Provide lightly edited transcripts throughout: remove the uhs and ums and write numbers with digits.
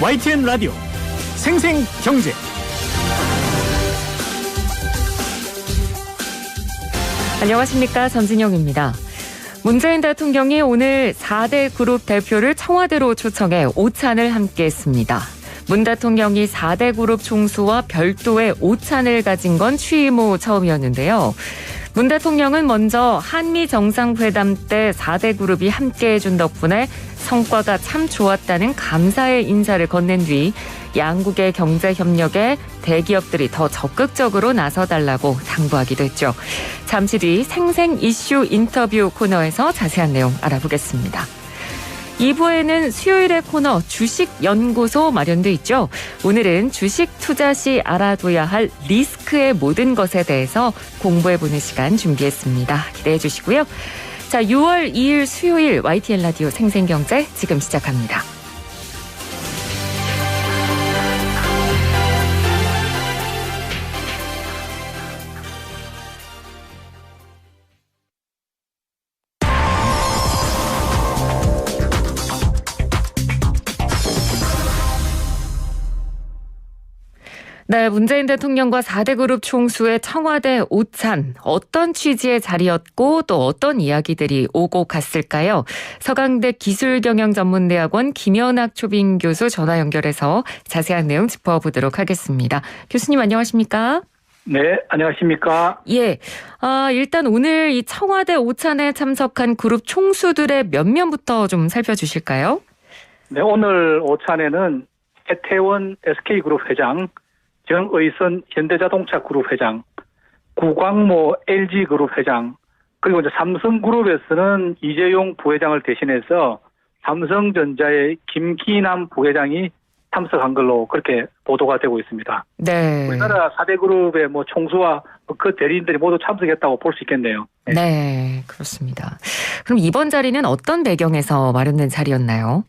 YTN 라디오 생생경제. 안녕하십니까, 전진영입니다. 문재인 대통령이 오늘 4대 그룹 대표를 청와대로 초청해 오찬을 함께했습니다. 문 대통령이 4대 그룹 총수와 별도의 오찬을 가진 건 취임 후 처음이었는데요. 문 대통령은 먼저 한미 정상회담 때 4대 그룹이 함께해준 덕분에 성과가 참 좋았다는 감사의 인사를 건넨 뒤 양국의 경제 협력에 대기업들이 더 적극적으로 나서달라고 당부하기도 했죠. 잠시 뒤 생생 이슈 인터뷰 코너에서 자세한 내용 알아보겠습니다. 2부에는 수요일의 코너 주식연구소 마련돼 있죠. 오늘은 주식 투자 시 알아둬야 할 리스크의 모든 것에 대해서 공부해보는 시간 준비했습니다. 기대해 주시고요. 자, 6월 2일 수요일 YTN 라디오 생생경제 지금 시작합니다. 네, 문재인 대통령과 4대 그룹 총수의 청와대 오찬, 어떤 취지의 자리였고 또 어떤 이야기들이 오고 갔을까요? 서강대 기술경영전문대학원 김연학 초빙 교수 전화 연결해서 자세한 내용 짚어보도록 하겠습니다. 교수님 안녕하십니까? 네, 안녕하십니까? 예, 일단 오늘 이 청와대 오찬에 참석한 그룹 총수들의 면면부터 좀 살펴주실까요? 네, 오늘 오찬에는 해태원 SK그룹 회장, 정의선 현대자동차 그룹 회장, 구광모 LG그룹 회장, 그리고 이제 삼성그룹에서는 이재용 부회장을 대신해서 삼성전자의 김기남 부회장이 참석한 걸로 그렇게 보도가 되고 있습니다. 네. 우리나라 4대 그룹의 총수와 그 대리인들이 모두 참석했다고 볼 수 있겠네요. 네. 네, 그렇습니다. 그럼 이번 자리는 어떤 배경에서 마련된 자리였나요?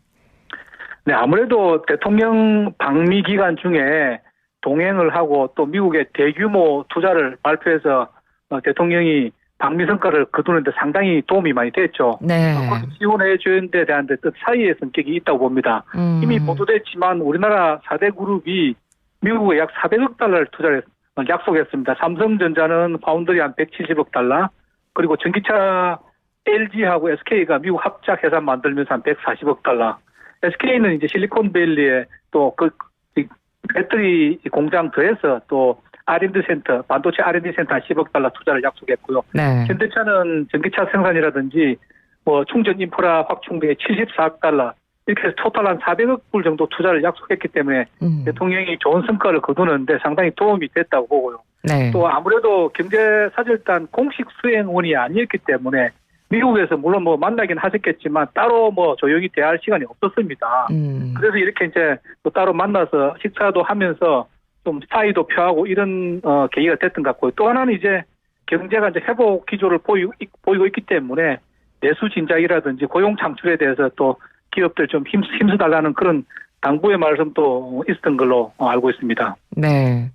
네, 아무래도 대통령 방미 기간 중에 동행을 하고 또 미국의 대규모 투자를 발표해서 대통령이 방미 성과를 거두는데 상당히 도움이 많이 됐죠. 네. 지원해 주는 데 대한 뜻 사이의 성격이 있다고 봅니다. 이미 보도됐지만 우리나라 4대 그룹이 미국에 약 400억 달러를 투자를 약속했습니다. 삼성전자는 파운드리 한 170억 달러, 그리고 전기차 LG하고 SK가 미국 합작 회사 만들면서 한 140억 달러, SK는 이제 실리콘밸리에 또 배터리 공장 더해서 또 R&D 센터, 반도체 R&D 센터 한 10억 달러 투자를 약속했고요. 네. 현대차는 전기차 생산이라든지 충전 인프라 확충 등에 74억 달러, 이렇게 해서 토탈 한 400억 불 정도 투자를 약속했기 때문에 대통령이 좋은 성과를 거두는데 상당히 도움이 됐다고 보고요. 네. 또 아무래도 경제사절단 공식 수행원이 아니었기 때문에 미국에서 물론 만나긴 하셨겠지만 따로 조용히 대화할 시간이 없었습니다. 그래서 이렇게 이제 또 따로 만나서 식사도 하면서 좀 사이도 펴하고 이런 계기가 됐던 것 같고요. 또 하나는 이제 경제가 이제 회복 기조를 보이고 있기 때문에 내수 진작이라든지 고용 창출에 대해서 또 기업들 좀 힘써달라는 그런 당부의 말씀도 있었던 걸로 알고 있습니다. 네.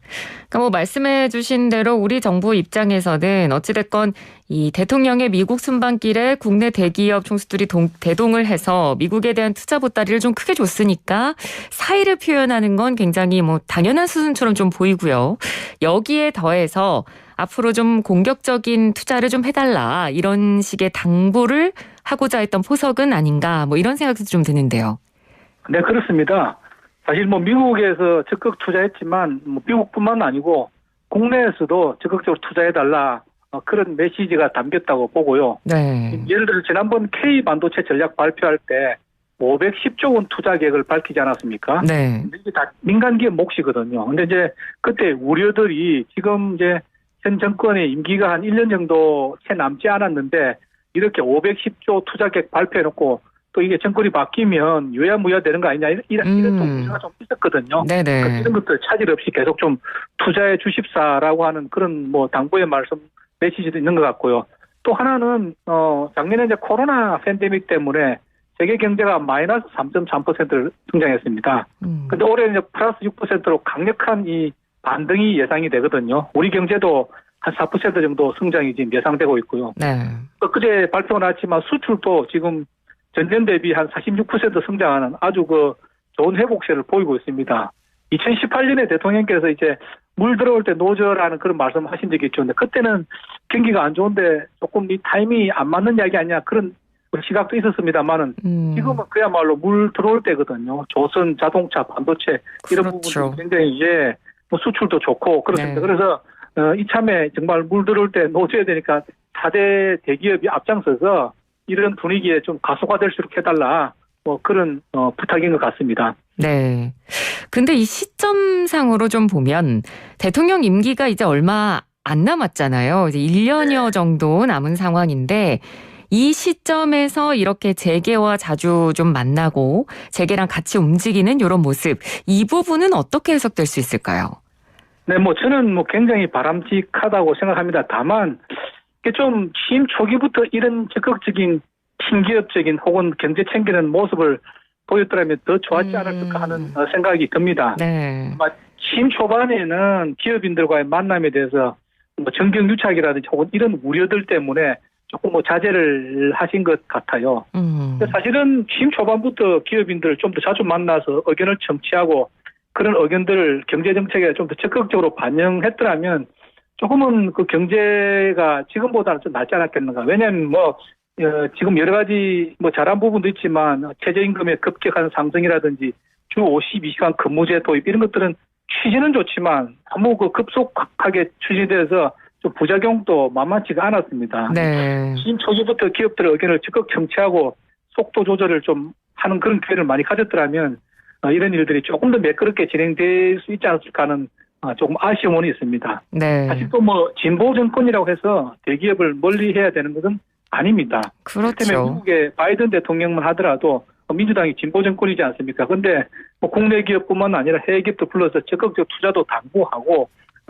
그러니까 말씀해 주신 대로 우리 정부 입장에서는 어찌됐건 이 대통령의 미국 순방길에 국내 대기업 총수들이 대동을 해서 미국에 대한 투자 보따리를 좀 크게 줬으니까 사의를 표현하는 건 굉장히 당연한 수순처럼 좀 보이고요. 여기에 더해서 앞으로 좀 공격적인 투자를 좀 해달라, 이런 식의 당부를 하고자 했던 포석은 아닌가, 이런 생각도 좀 드는데요. 네, 그렇습니다. 사실 미국에서 적극 투자했지만 미국뿐만 아니고 국내에서도 적극적으로 투자해달라, 그런 메시지가 담겼다고 보고요. 네. 예를 들어 지난번 K 반도체 전략 발표할 때 510조 원 투자 계획을 밝히지 않았습니까? 네. 이게 다 민간 기업 몫이거든요. 근데 이제 그때 우려들이 지금 이제 현 정권의 임기가 한 1년 정도 채 남지 않았는데 이렇게 510조 투자 계획 발표해놓고 또 이게 정권이 바뀌면 유야무야 되는 거 아니냐, 이런 우려가 좀 있었거든요. 네네. 그러니까 이런 것들 차질 없이 계속 좀 투자해 주십사라고 하는 그런 당부의 말씀 메시지도 있는 것 같고요. 또 하나는 작년에 이제 코로나 팬데믹 때문에 세계 경제가 마이너스 3.3%를 성장했습니다. 근데 올해 이제 플러스 6%로 강력한 이 반등이 예상이 되거든요. 우리 경제도 한 4% 정도 성장이 지금 예상되고 있고요. 네. 그제 발표가 나왔지만 수출도 지금 전년 대비 한 46% 성장하는 아주 좋은 회복세를 보이고 있습니다. 2018년에 대통령께서 이제 물 들어올 때 노저라는 그런 말씀하신 적이 있죠. 근데 그때는 경기가 안 좋은데 조금 이 타이밍이 안 맞는 이야기 아니냐 그런 시각도 있었습니다만은 지금은 그야말로 물 들어올 때거든요. 조선, 자동차, 반도체 이런 그렇죠. 부분이 굉장히 이제 뭐 수출도 좋고 그렇습니다. 네. 그래서 이참에 정말 물 들어올 때 놓쳐야 되니까 4대 대기업이 앞장서서 이런 분위기에 좀 가속화될 수 있게 해달라 뭐 그런 부탁인 것 같습니다. 네. 근데 이 시점상으로 좀 보면 대통령 임기가 이제 얼마 안 남았잖아요. 이제 1년여 정도 남은 상황인데 이 시점에서 이렇게 재계와 자주 좀 만나고 재계랑 같이 움직이는 이런 모습, 이 부분은 어떻게 해석될 수 있을까요? 네, 뭐 저는 뭐 굉장히 바람직하다고 생각합니다. 다만 이게 좀 취임 초기부터 이런 적극적인 친기업적인 혹은 경제 챙기는 모습을 보였더라면 더 좋았지 않을까 하는 생각이 듭니다. 네. 취임 초반에는 기업인들과의 만남에 대해서 뭐 정경유착이라든지 혹은 이런 우려들 때문에 조금 뭐 자제를 하신 것 같아요. 사실은 취임 초반부터 기업인들을 좀 더 자주 만나서 의견을 청취하고 그런 의견들을 경제정책에 좀 더 적극적으로 반영했더라면 조금은 그 경제가 지금보다는 좀 낫지 않았겠는가. 왜냐하면 뭐 지금 여러 가지 뭐 잘한 부분도 있지만 최저임금의 급격한 상승이라든지 주 52시간 근무제 도입 이런 것들은 취지는 좋지만 너무 그 급속하게 추진돼서 좀 부작용도 만만치가 않았습니다. 네. 취임 초기부터 기업들의 의견을 적극 청취하고 속도 조절을 좀 하는 그런 기회를 많이 가졌더라면 이런 일들이 조금 더 매끄럽게 진행될 수 있지 않을까 하는 조금 아쉬움은 있습니다. 네. 사실 또 뭐 진보 정권이라고 해서 대기업을 멀리해야 되는 것은 아닙니다. 그렇죠. 때문에 미국의 바이든 대통령만 하더라도 민주당이 진보 정권이지 않습니까? 그런데 뭐 국내 기업뿐만 아니라 해외 기업도 불러서 적극적 투자도 당부하고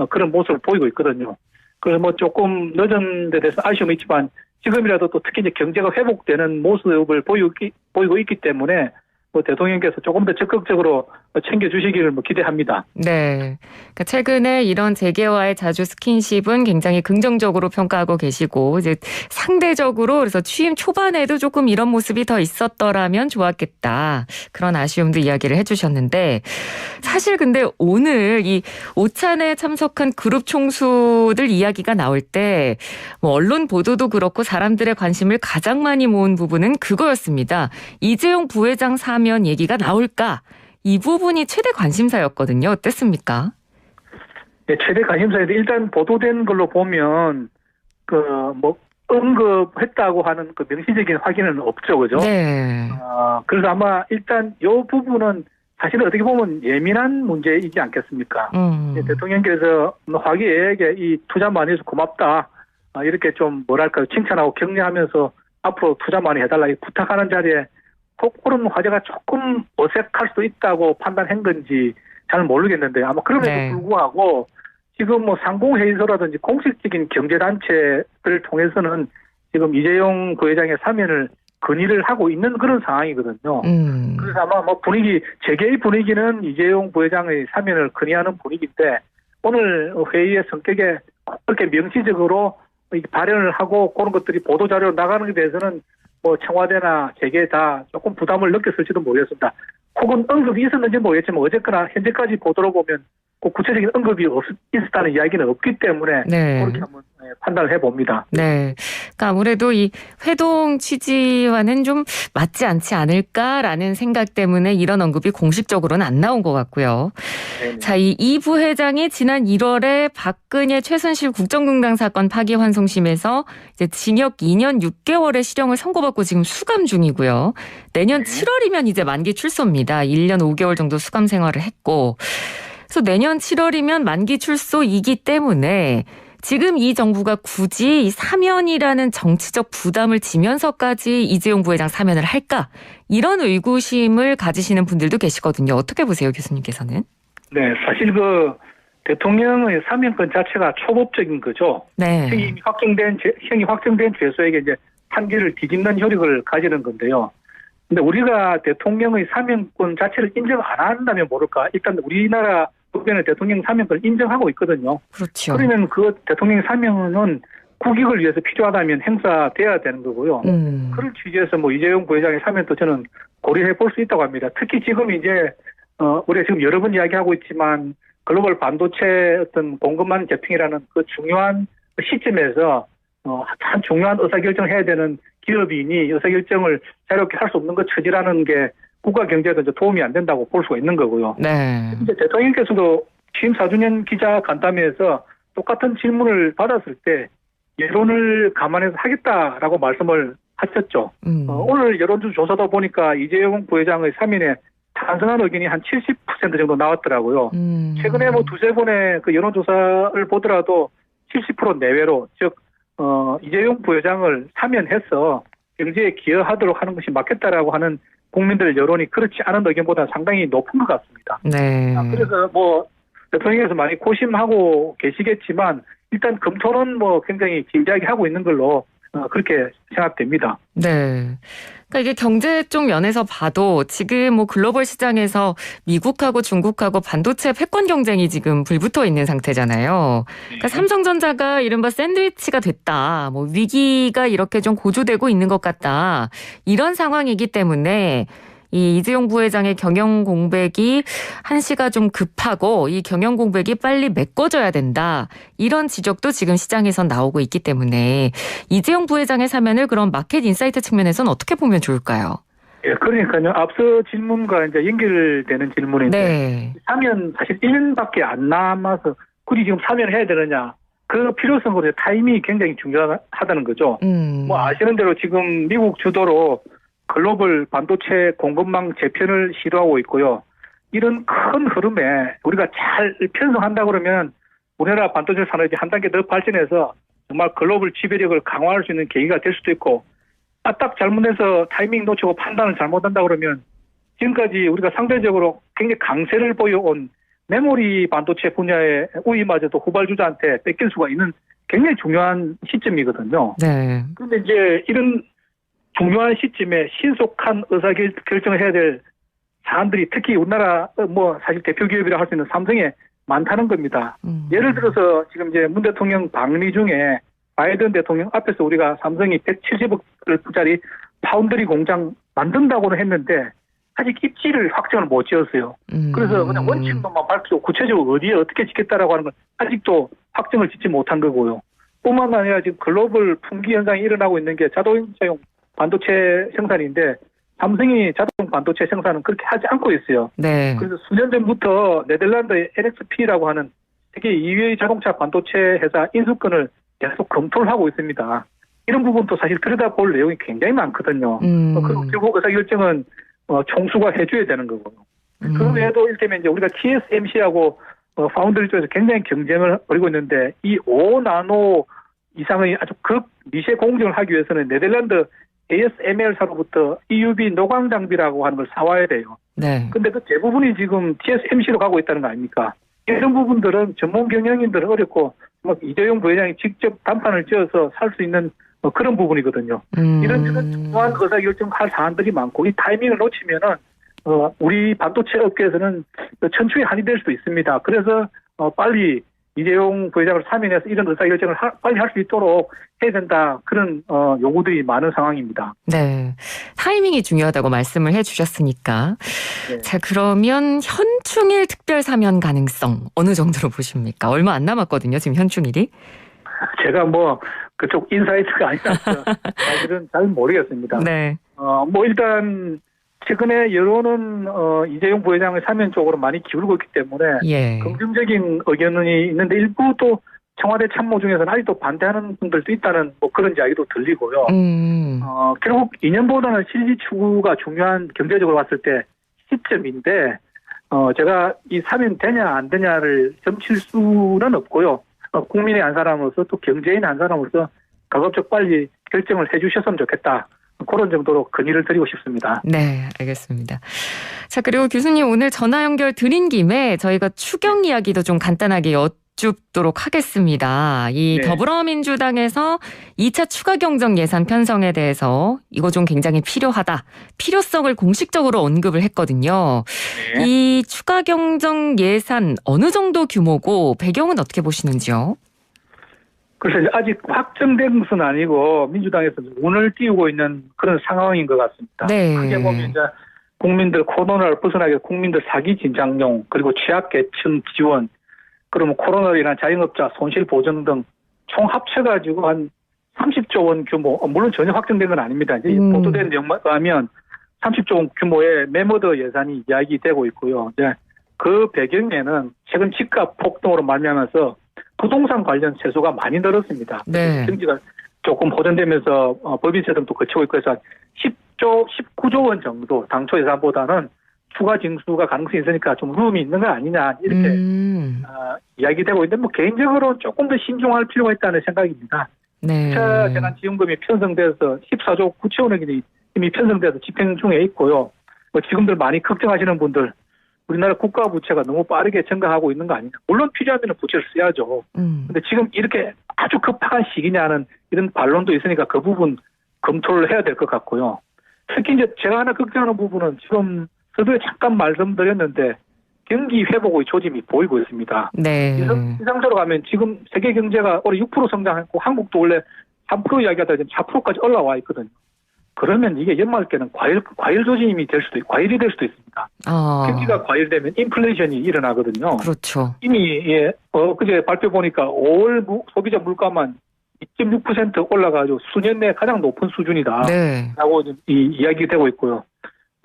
그런 모습을 보이고 있거든요. 그래서 뭐 조금 늦은 데 대해서 아쉬움이 있지만 지금이라도 또 특히 이제 경제가 회복되는 모습을 보이고 있기 때문에 뭐 대통령께서 조금 더 적극적으로 챙겨주시기를 뭐 기대합니다. 네. 그러니까 최근에 이런 재계와의 자주 스킨십은 굉장히 긍정적으로 평가하고 계시고 이제 상대적으로 그래서 취임 초반에도 조금 이런 모습이 더 있었더라면 좋았겠다. 그런 아쉬움도 이야기를 해주셨는데 사실 근데 오늘 이 오찬에 참석한 그룹 총수들 이야기가 나올 때 뭐 언론 보도도 그렇고 사람들의 관심을 가장 많이 모은 부분은 그거였습니다. 이재용 부회장 사면 얘기가 나올까? 이 부분이 최대 관심사였거든요. 어땠습니까? 네, 최대 관심사인데 일단 보도된 걸로 보면 뭐 언급했다고 하는 그 명시적인 확인은 없죠, 그죠? 네. 그래서 아마 일단 이 부분은 사실은 어떻게 보면 예민한 문제이지 않겠습니까? 대통령께서 화기애애하게 이 투자 많이 해서 고맙다 이렇게 좀 뭐랄까 칭찬하고 격려하면서 앞으로 투자 많이 해달라 부탁하는 자리에 그런 화제가 조금 어색할 수도 있다고 판단한 건지 잘 모르겠는데 아마 그럼에도 불구하고 지금 뭐 상공회의소라든지 공식적인 경제단체를 통해서는 지금 이재용 부회장의 사면을 건의를 하고 있는 그런 상황이거든요. 그래서 아마 뭐 재계의 분위기는 이재용 부회장의 사면을 건의하는 분위기인데 오늘 회의의 성격에 그렇게 명시적으로 발언을 하고 그런 것들이 보도자료로 나가는 데 대해서는 뭐 청와대나 재계 다 조금 부담을 느꼈을지도 모르겠습니다. 혹은 언급이 있었는지 모르겠지만 어쨌거나 현재까지 보도로 보면 그 구체적인 언급이 있었다는 이야기는 없기 때문에 그렇게 한번 판단을 해봅니다. 네. 그러니까 아무래도 이 회동 취지와는 좀 맞지 않지 않을까라는 생각 때문에 이런 언급이 공식적으로는 안 나온 것 같고요. 네네. 자, 이 부회장이 지난 1월에 박근혜 최순실 국정농단 사건 파기환송심에서 이제 징역 2년 6개월의 실형을 선고받고 지금 수감 중이고요. 내년 7월이면 이제 만기 출소입니다. 1년 5개월 정도 수감 생활을 했고. 그래서 내년 7월이면 만기 출소이기 때문에 지금 이 정부가 굳이 이 사면이라는 정치적 부담을 지면서까지 이재용 부회장 사면을 할까? 이런 의구심을 가지시는 분들도 계시거든요. 어떻게 보세요, 교수님께서는? 네, 사실 대통령의 사면권 자체가 초법적인 거죠. 네. 형이 확정된 죄수에게 이제 판결을 뒤집는 효력을 가지는 건데요. 근데 우리가 대통령의 사면권 자체를 인정 안 한다면 모를까? 일단 우리나라 법원의 대통령 사면권을 인정하고 있거든요. 그렇죠. 그러면 그 대통령 사면은 국익을 위해서 필요하다면 행사돼야 되는 거고요. 그런 취지에서 뭐 이재용 부회장의 사면도 저는 고려해 볼 수 있다고 합니다. 특히 지금 이제 우리가 지금 여러 번 이야기하고 있지만 글로벌 반도체 어떤 공급망 재평이라는 그 중요한 시점에서 참 중요한 의사결정을 해야 되는 기업인이 의사결정을 자유롭게 할 수 없는 것 처지라는 게 국가 경제에도 이제 도움이 안 된다고 볼 수가 있는 거고요. 네. 이제 대통령께서도 취임 4주년 기자 간담회에서 똑같은 질문을 받았을 때 여론을 감안해서 하겠다라고 말씀을 하셨죠. 오늘 여론조사 조사도 보니까 이재용 부회장의 사면에 찬성한 의견이 한 70% 정도 나왔더라고요. 최근에 뭐 두세 번의 그 여론조사를 보더라도 70% 내외로, 즉 이재용 부회장을 사면해서 경제에 기여하도록 하는 것이 맞겠다라고 하는 국민들 여론이 그렇지 않은 의견보다 상당히 높은 것 같습니다. 네. 그래서 뭐 대통령께서 많이 고심하고 계시겠지만 일단 검토는 뭐 굉장히 진지하게 하고 있는 걸로 그렇게 생각됩니다. 네. 그러니까 이게 경제 쪽 면에서 봐도 지금 뭐 글로벌 시장에서 미국하고 중국하고 반도체 패권 경쟁이 지금 불붙어 있는 상태잖아요. 그러니까 삼성전자가 이른바 샌드위치가 됐다. 뭐 위기가 이렇게 좀 고조되고 있는 것 같다. 이런 상황이기 때문에 이 이재용 부회장의 경영 공백이 한시가 좀 급하고 이 경영 공백이 빨리 메꿔져야 된다. 이런 지적도 지금 시장에선 나오고 있기 때문에 이재용 부회장의 사면을 그런 마켓 인사이트 측면에서는 어떻게 보면 좋을까요? 예, 그러니까요. 앞서 질문과 이제 연결되는 질문인데 네. 사면 사실 1년밖에 안 남아서 굳이 지금 사면을 해야 되느냐. 그 필요성으로 타이밍이 굉장히 중요하다는 거죠. 뭐 아시는 대로 지금 미국 주도로 글로벌 반도체 공급망 재편을 시도하고 있고요. 이런 큰 흐름에 우리가 잘 편성한다 그러면 우리나라 반도체 산업이 한 단계 더 발전해서 정말 글로벌 지배력을 강화할 수 있는 계기가 될 수도 있고, 딱 잘못해서 타이밍 놓치고 판단을 잘못한다 그러면 지금까지 우리가 상대적으로 굉장히 강세를 보여온 메모리 반도체 분야의 우위마저도 후발주자한테 뺏길 수가 있는 굉장히 중요한 시점이거든요. 네. 그런데 이제 이런 중요한 시점에 신속한 의사결정을 해야 될 사안들이 특히 우리나라 뭐 사실 대표 기업이라 할 수 있는 삼성에 많다는 겁니다. 예를 들어서 지금 이제 문 대통령 방미 중에 바이든 대통령 앞에서 우리가 삼성이 170억짜리 파운드리 공장 만든다고는 했는데 아직 입지를 확정을 못 지었어요. 그래서 그냥 원칙만 밝히고 구체적으로 어디에 어떻게 짓겠다라고 하는 건 아직도 확정을 짓지 못한 거고요. 뿐만 아니라 지금 글로벌 품귀 현상이 일어나고 있는 게 자동차용 반도체 생산인데 삼성이 자동 반도체 생산은 그렇게 하지 않고 있어요. 네. 그래서 수년 전부터 네덜란드의 NXP라고 하는 세계 2위의 자동차 반도체 회사 인수권을 계속 검토를 하고 있습니다. 이런 부분도 사실 들여다볼 내용이 굉장히 많거든요. 그리고 결국 의사결정은 총수가 해줘야 되는 거고요. 그 외에도 이를테면 이제 우리가 TSMC하고 파운드리 쪽에서 굉장히 경쟁을 벌이고 있는데 이 5나노 이상의 아주 극미세 공정을 하기 위해서는 네덜란드 ASML사로부터 EUV 노광 장비라고 하는 걸 사와야 돼요. 네. 근데 그 대부분이 지금 TSMC로 가고 있다는 거 아닙니까? 이런 부분들은 전문 경영인들은 어렵고 이재용 부회장이 직접 단판을 지어서 살 수 있는 그런 부분이거든요. 이런 중요한 의사결정할 사안들이 많고 이 타이밍을 놓치면은 우리 반도체 업계에서는 천추의 한이 될 수도 있습니다. 그래서 빨리 이재용 부회장을 사면해서 이런 의사결정을 빨리 할 수 있도록 해야 된다. 그런 요구들이 많은 상황입니다. 네. 타이밍이 중요하다고 말씀을 해주셨으니까. 네. 자, 그러면 현충일 특별 사면 가능성 어느 정도로 보십니까? 얼마 안 남았거든요. 지금 현충일이. 제가 뭐 그쪽 인사이트가 아니라서 사실은 잘 모르겠습니다. 네. 뭐 일단 최근에 여론은 이재용 부회장의 사면 쪽으로 많이 기울고 있기 때문에 예. 긍정적인 의견이 있는데 일부 또 청와대 참모 중에서는 아직도 반대하는 분들도 있다는 뭐 그런 이야기도 들리고요. 결국 이념보다는 실리 추구가 중요한 경제적으로 봤을 때 시점인데 제가 이 사면 되냐 안 되냐를 점칠 수는 없고요. 국민의 한 사람으로서 또 경제인 한 사람으로서 가급적 빨리 결정을 해 주셨으면 좋겠다. 그런 정도로 건의를 드리고 싶습니다. 네, 알겠습니다. 자, 그리고 교수님 오늘 전화 연결 드린 김에 저희가 추경 이야기도 좀 간단하게 여쭙도록 하겠습니다. 이 네. 더불어민주당에서 2차 추가 경정 예산 편성에 대해서 이거 좀 굉장히 필요하다. 필요성을 공식적으로 언급을 했거든요. 네. 이 추가 경정 예산 어느 정도 규모고 배경은 어떻게 보시는지요? 그래서 아직 확정된 것은 아니고 민주당에서 운을 띄우고 있는 그런 상황인 것 같습니다. 네. 크게 보면 이제 국민들 코로나를 벗어나게 국민들 사기 진작용 그리고 취약계층 지원 그러면 코로나로 인한 자영업자 손실 보전 등 총 합쳐가지고 한 30조 원 규모 물론 전혀 확정된 건 아닙니다. 이제 보도된 내용만 하면 30조 원 규모의 매머더 예산이 이야기되고 있고요. 이제 그 배경에는 최근 집값 폭등으로 말미암아서 부동산 관련 세수가 많이 늘었습니다. 네. 경기가 조금 호전되면서 법인세 등도 거치고 있고 해서 19조 원 정도 당초 예산보다는 추가 징수가 가능성이 있으니까 좀 룸이 있는 거 아니냐 이렇게 이야기되고 있는데 뭐 개인적으로 조금 더 신중할 필요가 있다는 생각입니다. 네. 2차 재난지원금이 편성돼서 14조 9천 원이 이미 편성돼서 집행 중에 있고요. 뭐 지금들 많이 걱정하시는 분들 우리나라 국가 부채가 너무 빠르게 증가하고 있는 거 아니냐. 물론 필요하면 부채를 써야죠. 근데 지금 이렇게 아주 급한 시기냐는 이런 반론도 있으니까 그 부분 검토를 해야 될 것 같고요. 특히 이제 제가 하나 걱정하는 부분은 지금 서두에 잠깐 말씀드렸는데 경기 회복의 조짐이 보이고 있습니다. 네. 이 상태로 가면 지금 세계 경제가 올해 6% 성장했고 한국도 원래 3% 이야기하다 지금 4%까지 올라와 있거든요. 그러면 이게 연말께는 과일 조짐이 될 수도 과일이 될 수도 있습니다. 경기가 과일되면 인플레이션이 일어나거든요. 그렇죠. 이미 그제 발표 보니까 5월 소비자 물가만 2.6% 올라가지고 수년 내 가장 높은 수준이다. 네. 라고 이야기가 되고 있고요.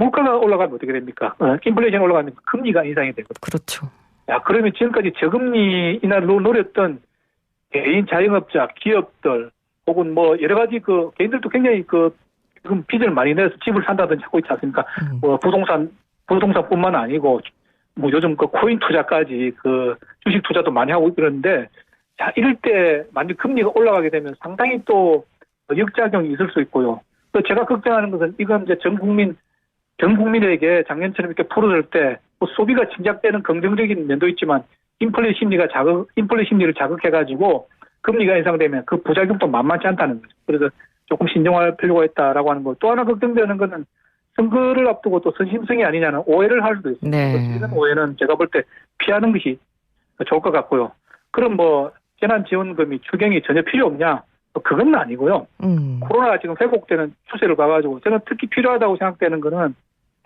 물가가 올라가면 어떻게 됩니까? 인플레이션 올라가면 금리가 인상이 되거든요. 그렇죠. 야, 그러면 지금까지 저금리 인하로 노렸던 개인 자영업자, 기업들 혹은 뭐 여러 가지 개인들도 굉장히 지금 빚을 많이 내서 집을 산다든지 하고 있지 않습니까? 부동산뿐만 아니고 뭐 요즘 코인 투자까지 주식 투자도 많이 하고 그러는데 자, 이럴 때 만약 금리가 올라가게 되면 상당히 또 역작용이 있을 수 있고요. 또 제가 걱정하는 것은 이건 이제 전 국민에게 작년처럼 이렇게 풀어줄 때 소비가 진작되는 긍정적인 면도 있지만 인플레 심리를 자극해가지고 금리가 인상되면 그 부작용도 만만치 않다는 거죠. 그래서 조금 신중할 필요가 있다라고 하는 거. 또 하나 걱정되는 것은 선거를 앞두고 또 선심성이 아니냐는 오해를 할 수도 있습니다. 네. 이런 오해는 제가 볼 때 피하는 것이 좋을 것 같고요. 그럼 뭐 재난지원금이 추경이 전혀 필요 없냐? 그건 아니고요. 코로나가 지금 회복되는 추세를 봐가지고 저는 특히 필요하다고 생각되는 거는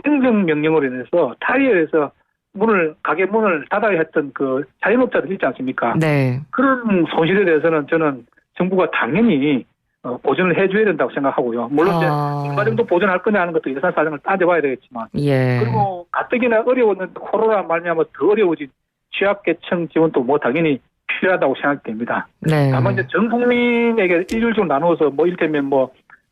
행정명령으로 인해서 타이어에서 가게 문을 닫아야 했던 자영업자들 있지 않습니까? 네. 그런 손실에 대해서는 저는 정부가 당연히 보전을 해줘야 된다고 생각하고요. 물론 이제 얼마 정도 보전할 거냐 하는 것도 예산 사정을 따져봐야 되겠지만. 예. 그리고 가뜩이나 어려웠는데 코로나 말미암아 더 어려워진 취약계층 지원도 뭐 당연히 필요하다고 생각됩니다. 네. 다만 이제 전 국민에게 일률적으로 나누어서 이를테면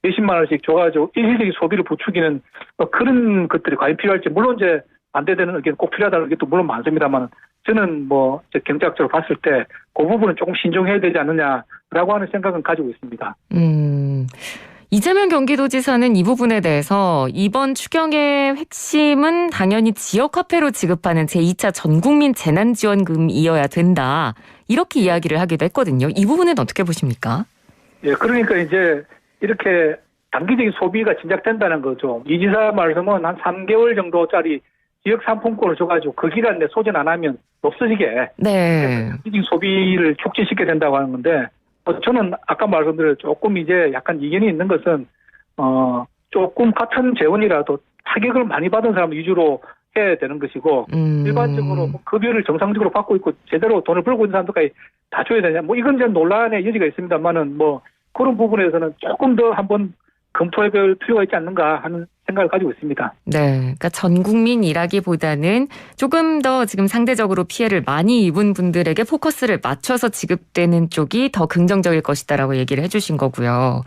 몇십만 원씩 줘가지고 일시적인 소비를 부추기는 그런 것들이 과연 필요할지 물론 이제 반대되는 의견 꼭 필요하다는 의견도 물론 많습니다만 저는 경제학적으로 봤을 때 그 부분은 조금 신중해야 되지 않느냐라고 하는 생각은 가지고 있습니다. 이재명 경기도지사는 이 부분에 대해서 이번 추경의 핵심은 당연히 지역화폐로 지급하는 제2차 전국민 재난지원금이어야 된다. 이렇게 이야기를 하기도 했거든요. 이 부분은 어떻게 보십니까? 예, 그러니까 이제 이렇게 단기적인 소비가 진작된다는 거죠. 이 지사 말씀은 한 3개월 정도짜리 지역 상품권을 줘가지고 그 기간 내 소진 안 하면 없어지게 네. 단기적인 소비를 촉진시켜야 된다고 하는 건데 저는 아까 말씀드린 조금 이제 약간 이견이 있는 것은 조금 같은 재원이라도 타격을 많이 받은 사람 위주로 해야 되는 것이고 일반적으로 급여를 정상적으로 받고 있고 제대로 돈을 벌고 있는 사람들까지 다 줘야 되냐 이건 이제 논란의 여지가 있습니다만은 그런 부분에서는 조금 더 한번 검토해볼 필요가 있지 않는가 하는 생각을 가지고 있습니다. 네, 그러니까 전 국민이라기보다는 조금 더 지금 상대적으로 피해를 많이 입은 분들에게 포커스를 맞춰서 지급되는 쪽이 더 긍정적일 것이다라고 얘기를 해주신 거고요.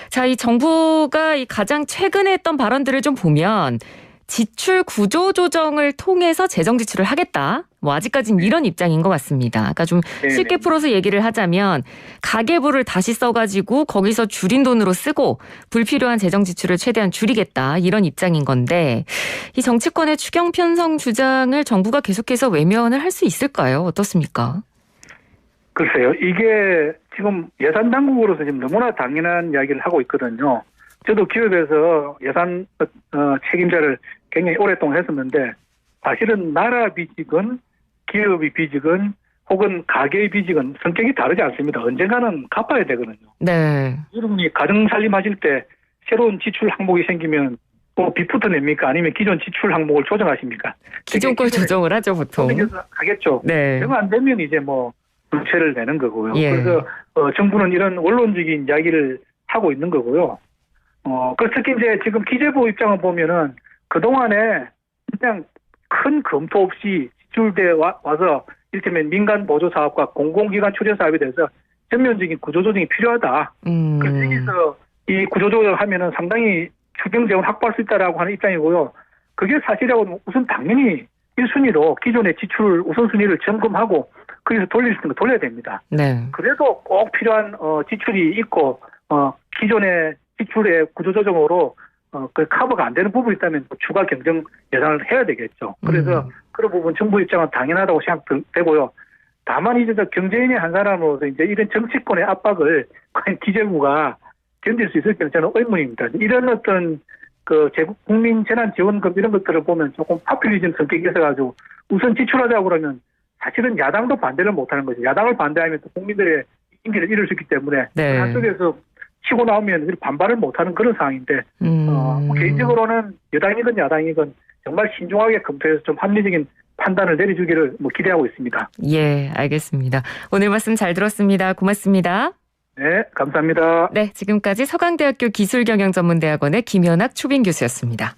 자, 이 정부가 가장 최근에 했던 발언들을 좀 보면 지출 구조 조정을 통해서 재정 지출을 하겠다. 아직까지는 이런 입장인 것 같습니다. 그러니까 좀 쉽게 풀어서 얘기를 하자면 가계부를 다시 써가지고 거기서 줄인 돈으로 쓰고 불필요한 재정 지출을 최대한 줄이겠다. 이런 입장인 건데 이 정치권의 추경 편성 주장을 정부가 계속해서 외면을 할 수 있을까요? 어떻습니까? 글쎄요. 이게 지금 예산 당국으로서 지금 너무나 당연한 이야기를 하고 있거든요. 저도 기업에서 예산 책임자를 굉장히 오랫동안 했었는데 사실은 나라 빚이건 기업의 빚이건 혹은 가계의 빚은 성격이 다르지 않습니다. 언젠가는 갚아야 되거든요. 네. 여러분이 가정 살림하실 때 새로운 지출 항목이 생기면 뭐 빚부터 냅니까? 아니면 기존 지출 항목을 조정하십니까? 기존 걸 조정을 하죠, 보통. 하겠죠. 네. 그거 안 되면 이제 뭐 불체를 내는 거고요. 예. 그래서 정부는 이런 원론적인 이야기를 하고 있는 거고요. 그 특히 이제 지금 기재부 입장을 보면은 그동안에 그냥 큰 검토 없이 지출돼 와서 이를테면 민간 보조 사업과 공공기관 출연 사업에 대해서 전면적인 구조조정이 필요하다. 그래서 여기서 이 구조조정을 하면은 상당히 추경 재원 확보할 수 있다라고 하는 입장이고요. 그게 사실이라고 우선 당연히 1순위로 기존의 지출 우선순위를 점검하고 거기서 돌릴 수 있는 거 돌려야 됩니다. 네. 그래도 꼭 필요한 지출이 있고 기존의 지출의 구조조정으로 그 커버가 안 되는 부분이 있다면 추가 경정 예산을 해야 되겠죠. 그래서 그런 부분 정부 입장은 당연하다고 생각되고요. 다만 이제 경제인의 한 사람으로서 이제 이런 정치권의 압박을 과연 기재부가 견딜 수 있을지 저는 의문입니다. 이런 어떤 그 국민 재난 지원금 이런 것들을 보면 조금 파퓰리즘 성격이 있어가지고 우선 지출하자고 그러면 사실은 야당도 반대를 못하는 거죠. 야당을 반대하면 또 국민들의 임기를 잃을 수 있기 때문에 네. 한쪽에서 치고 나오면 반발을 못하는 그런 상황인데 개인적으로는 여당이건 야당이건 정말 신중하게 검토해서 좀 합리적인 판단을 내려주기를 기대하고 있습니다. 예, 알겠습니다. 오늘 말씀 잘 들었습니다. 고맙습니다. 네, 감사합니다. 네, 지금까지 서강대학교 기술경영전문대학원의 김현학 초빙 교수였습니다.